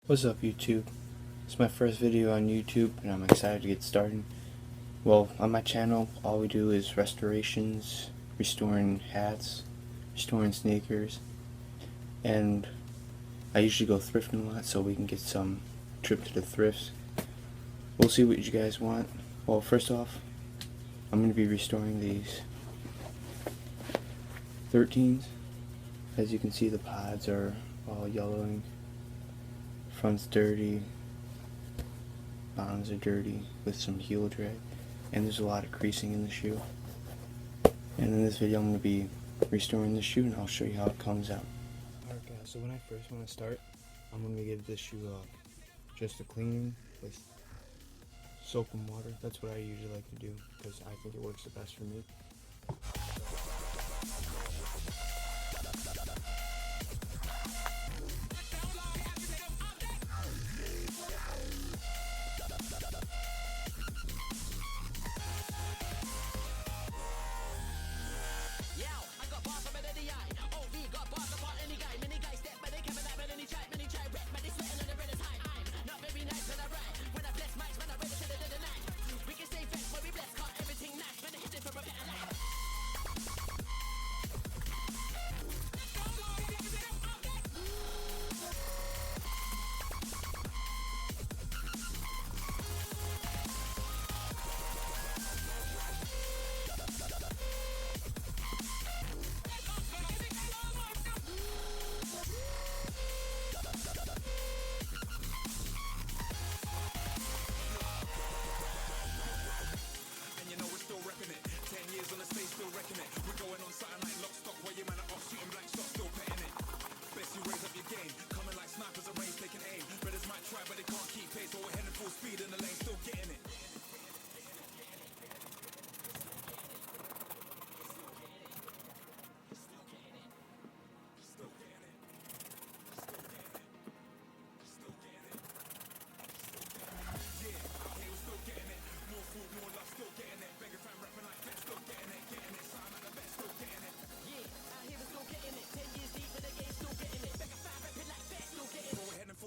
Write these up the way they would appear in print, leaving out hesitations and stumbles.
What's up, YouTube? It's my first video on YouTube and I'm excited to get started. Well, on my channel all we do is restorations, restoring hats, restoring sneakers, and I usually go thrifting a lot so we can get some trip to the thrifts. We'll see what you guys want. Well, first off, I'm going to be restoring these 13s. As you can see, the pods are all yellowing. Front's dirty, bottoms are dirty with some heel drag, and there's a lot of creasing in the shoe. And in this video I'm going to be restoring the shoe and I'll show you how it comes out. Alright guys, so when I first want to start, I'm going to give this shoe just a cleaning with soap and water. That's what I usually like to do because I think it works the best for me.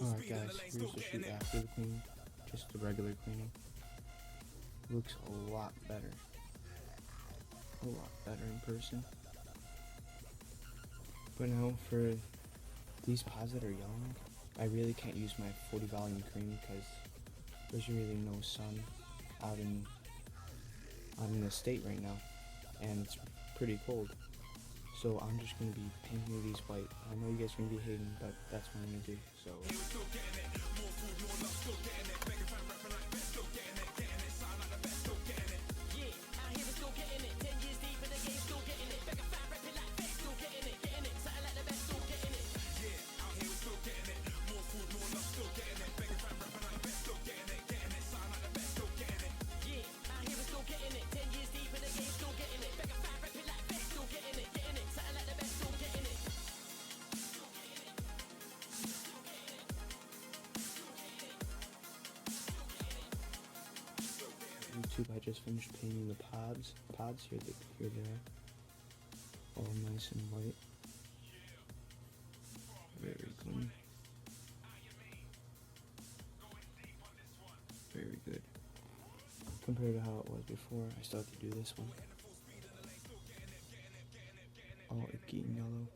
Alright guys, here's the shoe after the cleaning, just the regular cleaning. Looks a lot better in person. But now for these pods that are young, I really can't use my 40 volume cream because there's really no sun out in the state right now, and it's pretty cold. So I'm just going to be painting these white. I know you guys are going to be hating, but that's what I'm going to do. So. YouTube, I just finished painting the pods. Here they are. All nice and white. Very clean. Very good. Compared to how it was before, I still have to do this one. All icky and yellow.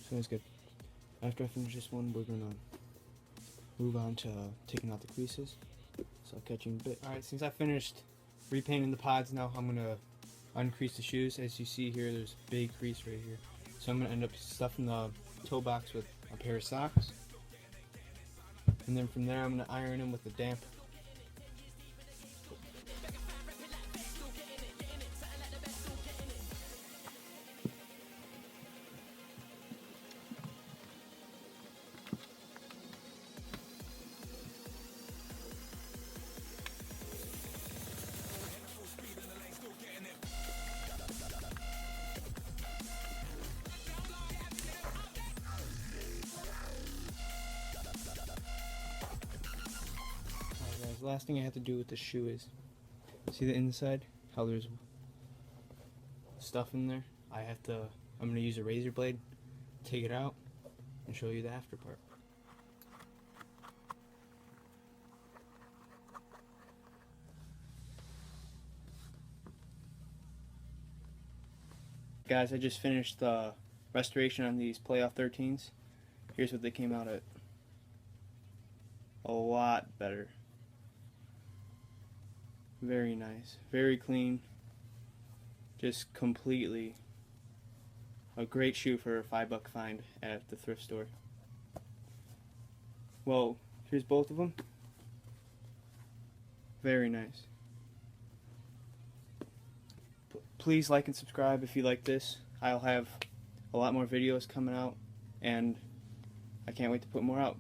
So that's good. After I finish this one, we're gonna move on to taking out the creases. So I'll catch you in a bit. Alright, since I finished repainting the pods, now I'm gonna uncrease the shoes. As you see here, there's a big crease right here. So I'm gonna end up stuffing the toe box with a pair of socks. And then from there I'm gonna iron them with a damp. The last thing I have to do with the shoe is, see the inside, how there's stuff in there? I have to I'm going to use a razor blade, take it out, and show you the after part. Guys, I just finished the restoration on these Playoff 13s. Here's what they came out at. A lot better. Very nice. Very clean. Just completely a great shoe for a $5 find at the thrift store. Well, here's both of them. Very nice. Please like and subscribe if you like this. I'll have a lot more videos coming out, and I can't wait to put more out.